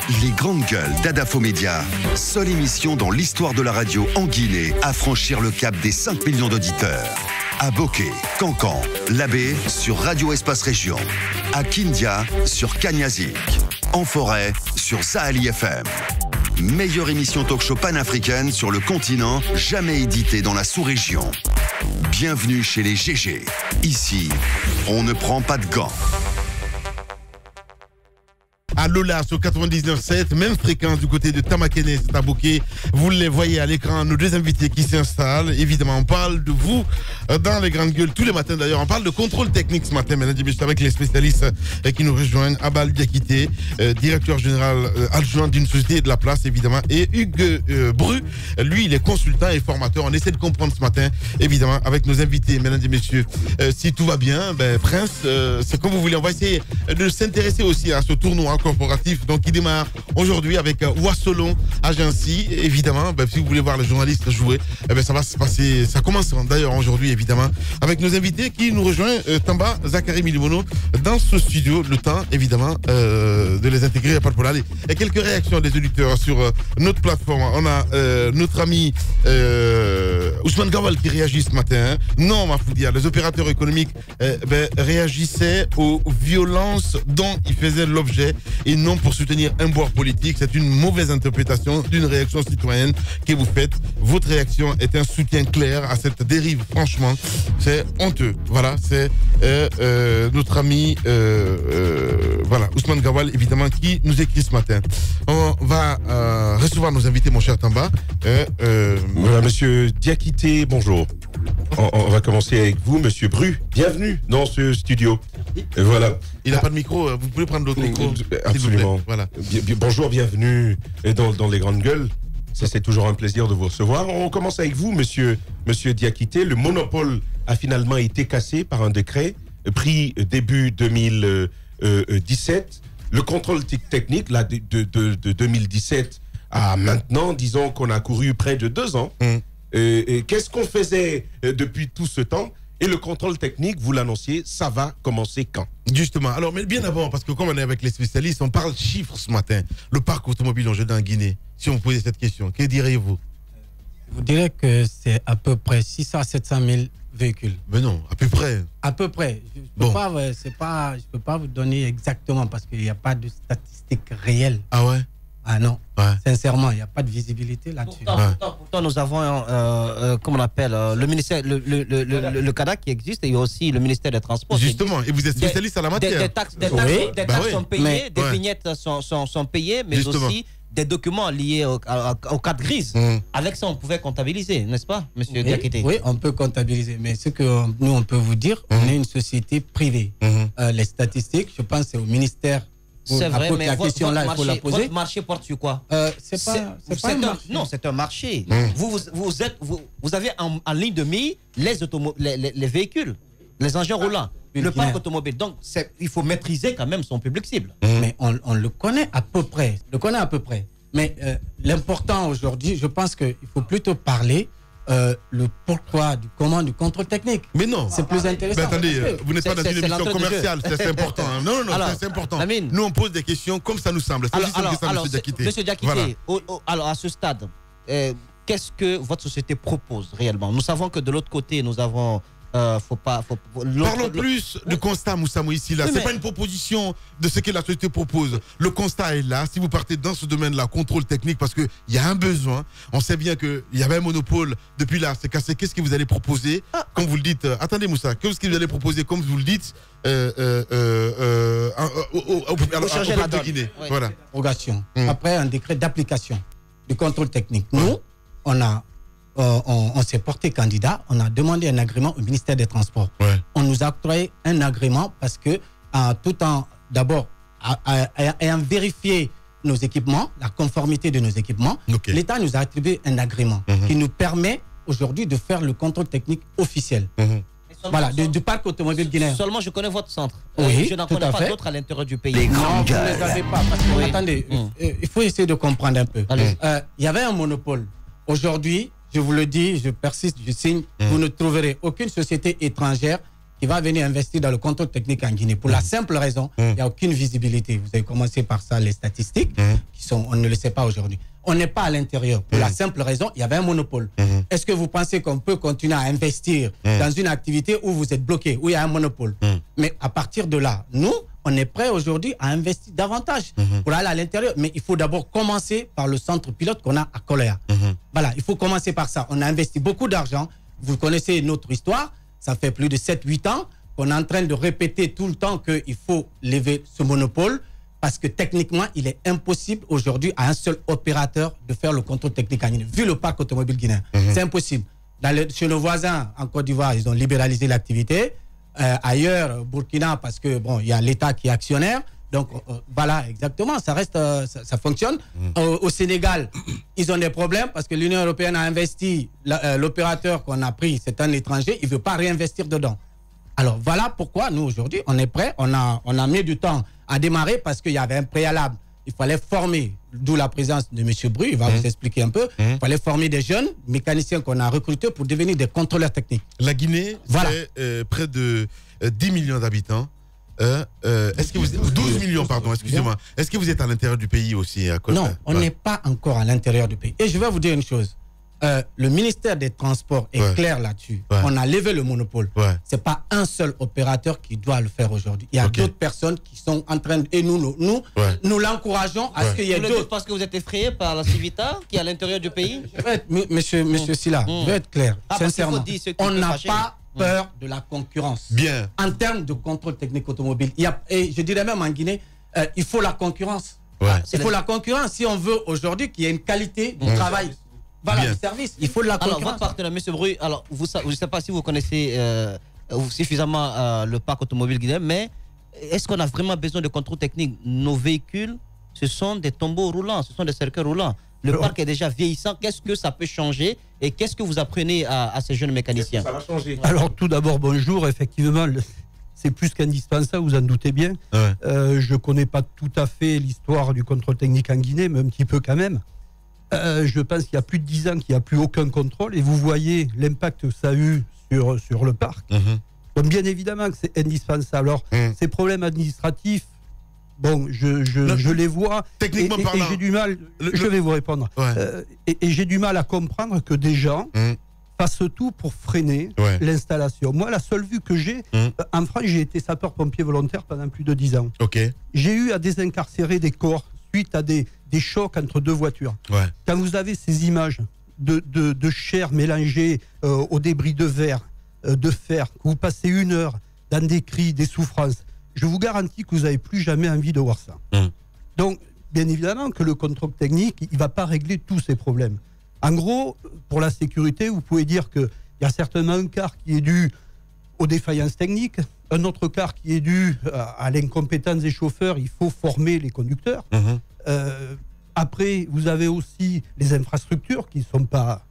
Les Grandes Gueules d'Adafo Média, seule émission dans l'histoire de la radio en Guinée à franchir le cap des 5 millions d'auditeurs. À Bokeh, Cancan, Labé sur Radio Espace Région. À Kindia sur Kanyazik. En forêt sur Sahali FM. Meilleure émission talk-show panafricaine sur le continent, jamais éditée dans la sous-région. Bienvenue chez les GG. Ici, on ne prend pas de gants. À Lola sur 99.7, même fréquence du côté de Tamakene, c'est à Bokeh. Vous les voyez à l'écran, nos deux invités qui s'installent. Évidemment, on parle de vous dans les Grandes Gueules tous les matins d'ailleurs. On parle de contrôle technique ce matin, mesdames et messieurs, avec les spécialistes qui nous rejoignent. Abal Diakité, directeur général adjoint d'une société de la place, évidemment. Et Hugues Bru, lui, il est consultant et formateur. On essaie de comprendre ce matin, évidemment, avec nos invités, mesdames et messieurs. Si tout va bien, Prince, c'est comme vous voulez. On va essayer de s'intéresser aussi à ce tournoi corporatif, donc il démarre aujourd'hui avec Wassolon Agency, évidemment. Si vous voulez voir les journalistes jouer, ça va se passer, ça commence d'ailleurs aujourd'hui, évidemment, avec nos invités qui nous rejoignent, Tamba, Zachary Milimono, dans ce studio. Le temps, évidemment, de les intégrer, il n'y a pas de problème. Et quelques réactions des auditeurs sur notre plateforme. On a notre ami Ousmane Gawal qui réagit ce matin. Non, Mafoudia, les opérateurs économiques réagissaient aux violences dont ils faisaient l'objet et non pour soutenir un boire politique. C'est une mauvaise interprétation d'une réaction citoyenne que vous faites. Votre réaction est un soutien clair à cette dérive. Franchement, c'est honteux. Voilà, c'est notre ami voilà, Ousmane Gawal, évidemment, qui nous écrit ce matin. On va recevoir nos invités, mon cher Tamba. Voilà, monsieur Diakité, bonjour. On va commencer avec vous, monsieur Bru. Bienvenue dans ce studio. Voilà. Il n'a pas de micro, vous pouvez prendre d'autres micros. Absolument. Voilà. Bonjour, bienvenue dans les Grandes Gueules. C'est toujours un plaisir de vous recevoir. On commence avec vous, monsieur Diakité. Le monopole a finalement été cassé par un décret pris début 2017. Le contrôle technique là, de 2017 à maintenant, disons qu'on a couru près de 2 ans. Qu'est-ce qu'on faisait depuis tout ce temps? Et le contrôle technique, vous l'annonciez, ça va commencer quand? Justement. Alors, mais bien avant, parce que comme on est avec les spécialistes, on parle chiffres ce matin. Le parc automobile en jeu en Guinée. Si on vous posait cette question, que diriez-vous? Je vous dirais que c'est à peu près 600 à 700 000 véhicules. Mais non, à peu près. À peu près. Je ne peux pas vous donner exactement parce qu'il n'y a pas de statistiques réelles. Ah ouais? Ah non, ouais. Sincèrement, il n'y a pas de visibilité là-dessus. Pourtant, nous avons, comment on appelle, le ministère, le CADA qui existe, et il y a aussi le ministère des Transports. Justement, et vous êtes spécialiste à la matière. Des taxes sont payées, des vignettes sont payées, mais justement, aussi des documents liés au cadre grise. Avec ça, on pouvait comptabiliser, n'est-ce pas, monsieur Diakité? Oui, on peut comptabiliser, mais ce que nous, on peut vous dire, on est une société privée. Les statistiques, je pense, c'est au ministère. C'est vrai, mais votre marché porte sur quoi? C'est pas un marché. Non, c'est un marché. Vous avez en ligne de mire les véhicules, les engins roulants, le parc automobile. Donc, il faut maîtriser quand même son public cible. Mais on le connaît à peu près. Mais l'important aujourd'hui, je pense qu'il faut plutôt parler le pourquoi, du comment, du contrôle technique. Mais non. C'est plus intéressant. Mais attendez, vous n'êtes pas dans une émission commerciale, c'est important. Non, c'est important. Nous, on pose des questions comme ça nous semble. Monsieur Diakité, voilà. Alors, à ce stade, qu'est-ce que votre société propose réellement? Nous savons que de l'autre côté, nous avons... Parlons plus du constat, Moussamou, ici. Là. C'est pas une proposition de ce que la société propose. Le constat est là. Si vous partez dans ce domaine-là, contrôle technique, parce qu'il y a un besoin. On sait bien qu'il y avait un monopole. Depuis là, c'est cassé. Qu'est-ce que vous allez proposer? Comme vous le dites, attendez, Moussa, qu'est-ce que vous allez proposer, comme vous le dites, au peuple de Guinée? Voilà. Après un décret d'application du contrôle technique. Nous, on s'est porté candidat, on a demandé un agrément au ministère des Transports. On nous a octroyé un agrément parce que tout en d'abord ayant vérifié nos équipements, la conformité de nos équipements, l'État nous a attribué un agrément qui nous permet aujourd'hui de faire le contrôle technique officiel. Voilà, du parc automobile guinéen. Seulement, je connais votre centre. Oui, je n'en connais pas d'autres à l'intérieur du pays. Non, vous ne les avez pas. Parce que, attendez, il faut essayer de comprendre un peu. Il y avait un monopole. Aujourd'hui, je vous le dis, je persiste, je signe, vous ne trouverez aucune société étrangère qui va venir investir dans le contrôle technique en Guinée. Pour la simple raison, il n'y a aucune visibilité. Vous avez commencé par ça, les statistiques, on ne le sait pas aujourd'hui. On n'est pas à l'intérieur. Pour la simple raison, il y avait un monopole. Est-ce que vous pensez qu'on peut continuer à investir dans une activité où vous êtes bloqué, où il y a un monopole? Mais à partir de là, nous, on est prêt aujourd'hui à investir davantage pour aller à l'intérieur. Mais il faut d'abord commencer par le centre pilote qu'on a à Koléa. Voilà, il faut commencer par ça. On a investi beaucoup d'argent. Vous connaissez notre histoire. Ça fait plus de 7-8 ans qu'on est en train de répéter tout le temps qu'il faut lever ce monopole parce que techniquement, il est impossible aujourd'hui à un seul opérateur de faire le contrôle technique en Guinée. Vu le parc automobile guinéen, c'est impossible. Chez nos voisins, en Côte d'Ivoire, ils ont libéralisé l'activité. Ailleurs, Burkina, parce que bon, il y a l'État qui est actionnaire. Donc voilà, exactement, ça reste, ça fonctionne. Au Sénégal, ils ont des problèmes parce que l'Union européenne a investi, l'opérateur qu'on a pris, c'est un étranger, il ne veut pas réinvestir dedans. Alors voilà pourquoi nous aujourd'hui, on est prêts, on a mis du temps à démarrer parce qu'il y avait un préalable. Il fallait former, d'où la présence de M. Bru, il va vous expliquer un peu. Il fallait former des jeunes mécaniciens qu'on a recrutés pour devenir des contrôleurs techniques. La Guinée, c'est près de 10 millions d'habitants. Est-ce que vous 12 millions, pardon, excusez-moi. Est-ce que vous êtes à l'intérieur du pays aussi à côté? Non, on n'est pas encore à l'intérieur du pays. Et je vais vous dire une chose. Le ministère des Transports est clair là-dessus. On a levé le monopole. C'est pas un seul opérateur qui doit le faire aujourd'hui. Il y a d'autres personnes qui sont en train de... Et nous l'encourageons à ce qu'il y ait d'autres. Parce que vous êtes effrayé par la Civita qui est à l'intérieur du pays? Monsieur Silla, je vais être clair. Sincèrement, on n'a pas peur de la concurrence. Bien. En termes de contrôle technique automobile, et je dirais même en Guinée, il faut la concurrence. Il faut la concurrence si on veut aujourd'hui qu'il y ait une qualité du travail. Voilà, le service. Il faut de la concurrence. Alors, votre partenaire, M. Bru, alors, je ne sais pas si vous connaissez suffisamment le parc automobile guinéen, mais est-ce qu'on a vraiment besoin de contrôle technique? Nos véhicules, ce sont des tombeaux roulants, ce sont des cercueils roulants. Le parc est déjà vieillissant. Qu'est-ce que ça peut changer et qu'est-ce que vous apprenez à ces jeunes mécaniciens? Ça va changer. Alors, tout d'abord, bonjour. Effectivement, c'est plus qu'indispensable, vous en doutez bien. Je ne connais pas tout à fait l'histoire du contrôle technique en Guinée, mais un petit peu quand même. Je pense qu'il y a plus de 10 ans qu'il n'y a plus aucun contrôle et vous voyez l'impact que ça a eu sur le parc. Donc bien évidemment que c'est indispensable. Alors ces problèmes administratifs, bon, je les vois techniquement parlant, et j'ai du mal, je vais vous répondre, et j'ai du mal à comprendre que des gens fassent tout pour freiner l'installation. Moi, la seule vue que j'ai, en France, j'ai été sapeur-pompier volontaire pendant plus de 10 ans. J'ai eu à désincarcérer des corps suite à des chocs entre deux voitures. Quand vous avez ces images de chair mélangée aux débris de verre, de fer, que vous passez 1 heure dans des cris, des souffrances, je vous garantis que vous n'avez plus jamais envie de voir ça. Donc, bien évidemment que le contrôle technique, il ne va pas régler tous ces problèmes. En gros, pour la sécurité, vous pouvez dire qu'il y a certainement un quart qui est dû aux défaillances techniques, un autre quart qui est dû à l'incompétence des chauffeurs, il faut former les conducteurs. Après, vous avez aussi les infrastructures qui ne sont pas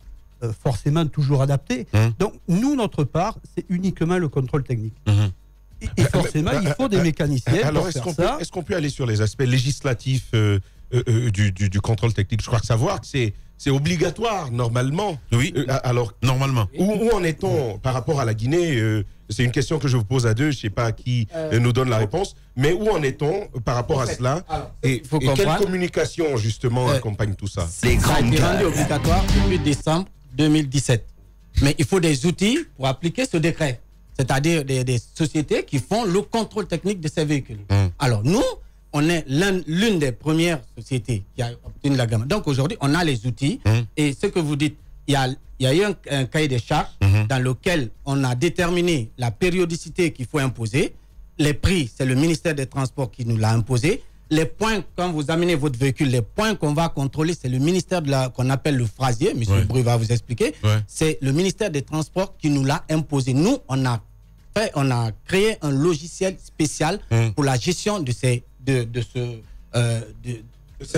forcément toujours adaptées. Donc, nous, notre part, c'est uniquement le contrôle technique. Et forcément, il faut des mécaniciens. Alors, est-ce qu'on peut aller sur les aspects législatifs du contrôle technique? Je crois que savoir que c'est obligatoire, normalement. Oui, alors, normalement. Où en est-on par rapport à la Guinée? C'est une question que je vous pose à deux, je ne sais pas qui nous donne la réponse, mais où en est-on par rapport à cela? Et quelle communication, justement, accompagne tout ça? Ça a été rendu obligatoire depuis décembre 2017. Mais il faut des outils pour appliquer ce décret, c'est-à-dire des sociétés qui font le contrôle technique de ces véhicules. Alors, nous, on est l'une des premières sociétés qui a obtenu la gamme. Donc, aujourd'hui, on a les outils. Et ce que vous dites, il y a eu un cahier des charges dans lequel on a déterminé la périodicité qu'il faut imposer. Les prix, c'est le ministère des Transports qui nous l'a imposé. Les points, quand vous amenez votre véhicule, les points qu'on va contrôler, c'est le ministère qu'on appelle le phrasier. M. Bru va vous expliquer. C'est le ministère des Transports qui nous l'a imposé. Nous, on a créé un logiciel spécial pour la gestion de ce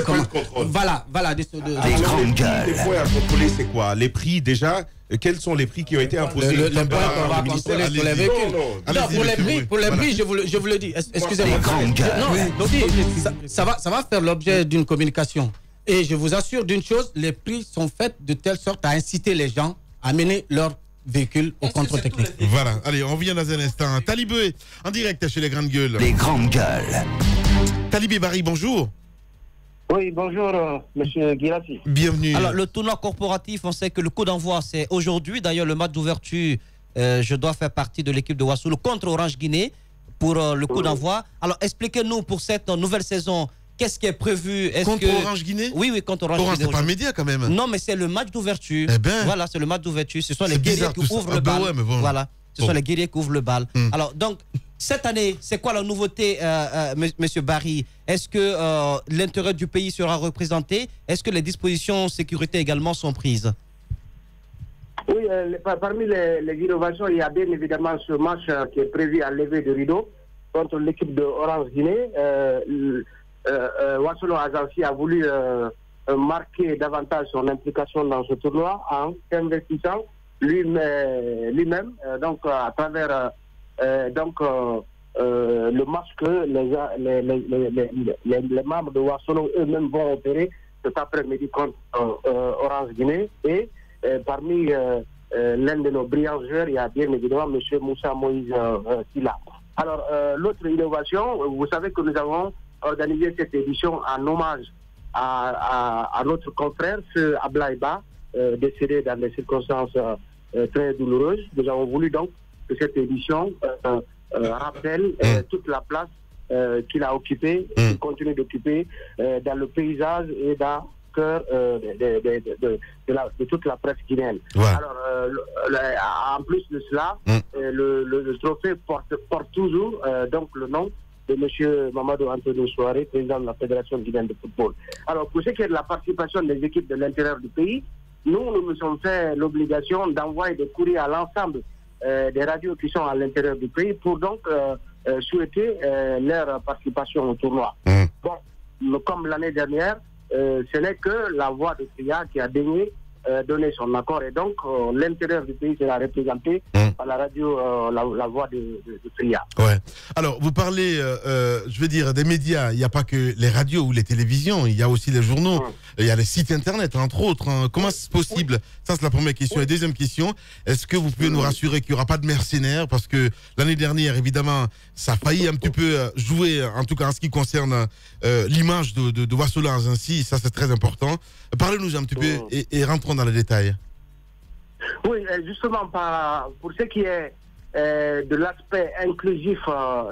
point de contrôle. Voilà, les points à contrôler, c'est quoi? Les prix, déjà, quels sont les prix qui ont été imposés? Le point qu'on va contrôler sur les véhicules. Non, pour les prix, je vous le dis. Excusez-moi. Ça va faire l'objet d'une communication. Et je vous assure d'une chose, les prix sont faits de telle sorte à inciter les gens à mener leur véhicule au contrôle technique. Voilà, allez, on revient dans un instant. Talibé, en direct chez les Grandes Gueules. Les Grandes Gueules. Talibé Barry, bonjour. Oui, bonjour, monsieur Guirassi. Bienvenue. Alors, le tournoi corporatif, on sait que le coup d'envoi, c'est aujourd'hui. D'ailleurs, le match d'ouverture, je dois faire partie de l'équipe de Ouassolo contre Orange Guinée pour le coup d'envoi. Alors, expliquez-nous pour cette nouvelle saison, qu'est-ce qui est prévu? Contre Orange Guinée? Oui, contre Orange Guinée. C'est pas un média quand même. Non, mais c'est le match d'ouverture. Eh ben. Voilà, c'est le match d'ouverture. Ce sont les guerriers qui ouvrent le bal. Ouais, mais bon. Voilà, ce sont les guerriers qui ouvrent le bal. Alors, donc, cette année, c'est quoi la nouveauté, monsieur Barry? Est-ce que l'intérêt du pays sera représenté? Est-ce que les dispositions sécurité également sont prises? Oui, parmi les innovations, il y a bien évidemment ce match qui est prévu à lever de rideau contre l'équipe de Orange Guinée. Ouassolo Azansi a voulu marquer davantage son implication dans ce tournoi en s'investissant lui-même donc à travers le match que les membres de Ouassolo eux-mêmes vont opérer cet après-midi contre Orange Guinée. Et parmi l'un de nos brillants joueurs, il y a bien évidemment M. Moussa Moïse Silla. Alors, l'autre innovation, vous savez que nous avons organisé cette édition en hommage à notre confrère, ce Ablaïba, décédé dans des circonstances très douloureuses. Nous avons voulu donc que cette édition rappelle toute la place qu'il a occupée, qu'il continue d'occuper dans le paysage et dans le cœur de toute la presse guinéenne. Ouais. Alors, en plus de cela, le trophée porte toujours donc le nom de M. Mamadou Antonio Souaré, président de la Fédération guinéenne de football. Alors, pour ce qui est de la participation des équipes de l'intérieur du pays, nous nous sommes fait l'obligation d'envoyer des courriers à l'ensemble des radios qui sont à l'intérieur du pays pour donc souhaiter leur participation au tournoi. Bon, comme l'année dernière, ce n'est que la voix de Tria qui a daigné donner son accord, et donc l'intérieur du pays sera représenté par la radio, la voix de Tria. Ouais. Alors, vous parlez, je veux dire, des médias. Il n'y a pas que les radios ou les télévisions, il y a aussi les journaux, il y a les sites internet, entre autres. Comment c'est possible? Ça, c'est la première question. Et deuxième question, est-ce que vous pouvez nous rassurer qu'il n'y aura pas de mercenaires? Parce que l'année dernière, évidemment, ça a failli un petit peu jouer, en tout cas en ce qui concerne l'image de Ouassolo Azansi. Ça, c'est très important. Parlez-nous un petit peu et rentrons dans les détails. Oui, justement, pour ce qui est de l'aspect inclusif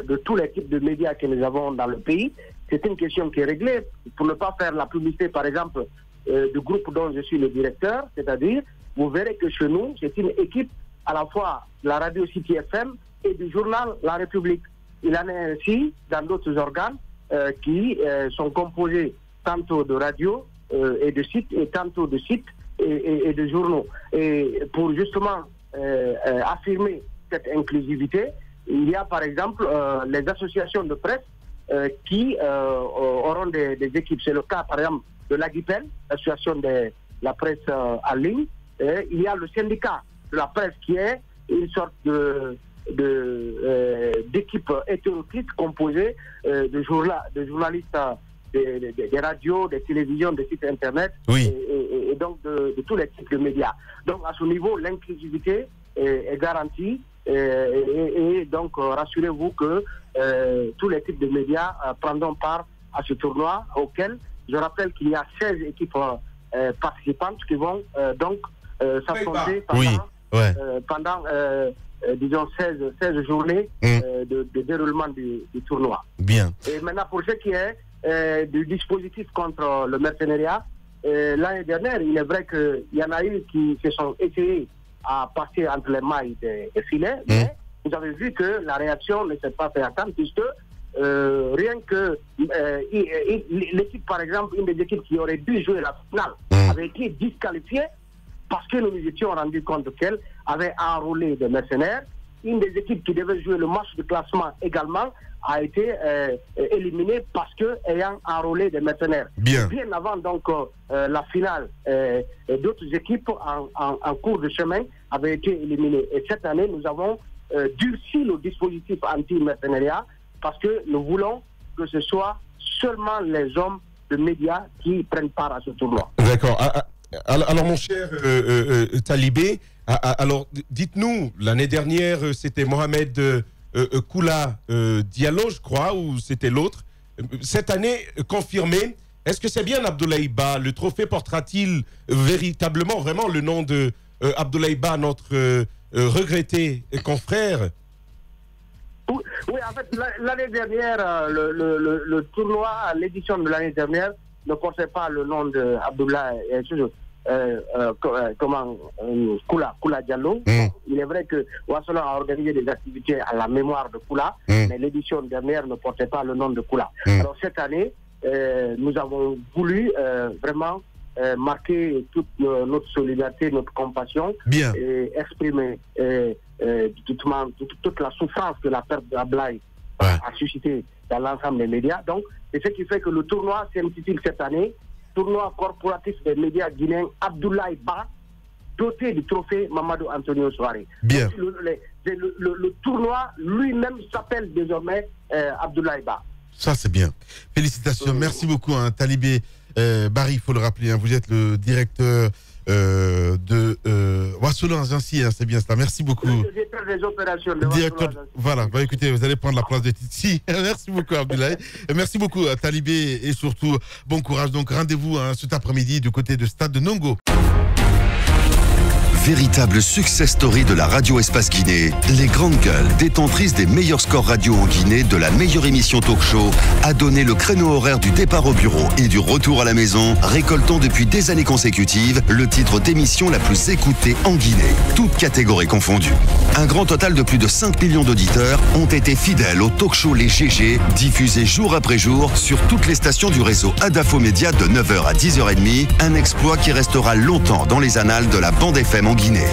de tous les types de médias que nous avons dans le pays, c'est une question qui est réglée. Pour ne pas faire la publicité, par exemple, du groupe dont je suis le directeur, c'est-à-dire, vous verrez que chez nous, c'est une équipe à la fois de la radio City FM et du journal La République. Il en est ainsi dans d'autres organes qui sont composés tantôt de radio et de sites, et tantôt de sites et de journaux. Et pour justement affirmer cette inclusivité, il y a par exemple les associations de presse qui auront des équipes. C'est le cas par exemple de l'AGIPEL, l'association de la presse en ligne. Et il y a le syndicat de la presse qui est une sorte d'équipe hétéroclite composée de journalistes des radios, des télévisions, des sites internet, et donc de tous les types de médias. Donc à ce niveau, l'inclusivité est garantie, et donc rassurez-vous que tous les types de médias prendront part à ce tournoi, auquel je rappelle qu'il y a 16 équipes participantes qui vont donc s'affronter pendant disons 16 journées de déroulement du tournoi. Bien. Et maintenant, pour ce qui est du dispositif contre le mercenariat, l'année dernière, il est vrai qu'il y en a eu qui se sont essayés à passer entre les mailles des filets, mais vous avez vu que la réaction ne s'est pas fait attendre, puisque rien que l'équipe, par exemple, une des équipes qui aurait dû jouer la finale, avait été disqualifiée parce que nous nous étions rendus compte qu'elle avait enrôlé des mercenaires. Une des équipes qui devait jouer le match de classement également a été éliminée parce que ayant enrôlé des mercenaires. Bien avant donc la finale, d'autres équipes en cours de chemin avaient été éliminées. Et cette année, nous avons durci le dispositif anti-mercenariat parce que nous voulons que ce soit seulement les hommes de médias qui prennent part à ce tournoi. D'accord. Alors, mon cher Talibé, alors dites-nous, l'année dernière, c'était Mohamed Koula Diallo, je crois, ou c'était l'autre. Cette année, confirmé, est-ce que c'est bien Abdoulaye Ba? Le trophée portera-t-il véritablement, vraiment, le nom de Abdoulaye Ba, notre regretté confrère? Oui, en fait, l'année dernière, le tournoi, l'édition de l'année dernière, ne portait pas le nom d'Abdoulaye Koula Diallo. Il est vrai que Ouassolo a organisé des activités à la mémoire de Koula, mais l'édition dernière ne portait pas le nom de Koula. Alors cette année, nous avons voulu vraiment marquer toute notre solidarité, notre compassion, et exprimer toute la souffrance que la perte d'Abdoulaye a suscité dans l'ensemble des médias. Donc, c'est ce qui fait que le tournoi s'intitule cette année Tournoi corporatif des médias guinéens Abdoulaye Ba, doté du trophée Mamadou Antonio Souare. Bien. Donc, le tournoi lui-même s'appelle désormais Abdoulaye Ba. Ça, c'est bien. Félicitations. Merci beaucoup, hein, Talibé Barry, il faut le rappeler. Hein, vous êtes le directeur de Ouassolo Agency, hein, c'est bien ça. Merci beaucoup. Le directeur des opérations de directeur, voilà, bah, écoutez, vous allez prendre la place de Titi. Merci beaucoup, Abdoulaye. Merci beaucoup, Talibé, et surtout, bon courage. Donc, rendez-vous hein, cet après-midi du côté de Stade de Nongo. Véritable success story de la radio Espace Guinée, les grandes gueules, détentrices des meilleurs scores radio en Guinée, de la meilleure émission talk show, a donné le créneau horaire du départ au bureau et du retour à la maison, récoltant depuis des années consécutives le titre d'émission la plus écoutée en Guinée, toutes catégories confondues. Un grand total de plus de 5 millions d'auditeurs ont été fidèles au talk show Les GG, diffusé jour après jour sur toutes les stations du réseau Adafo Média de 9h à 10h30, un exploit qui restera longtemps dans les annales de la bande FM en Guinée.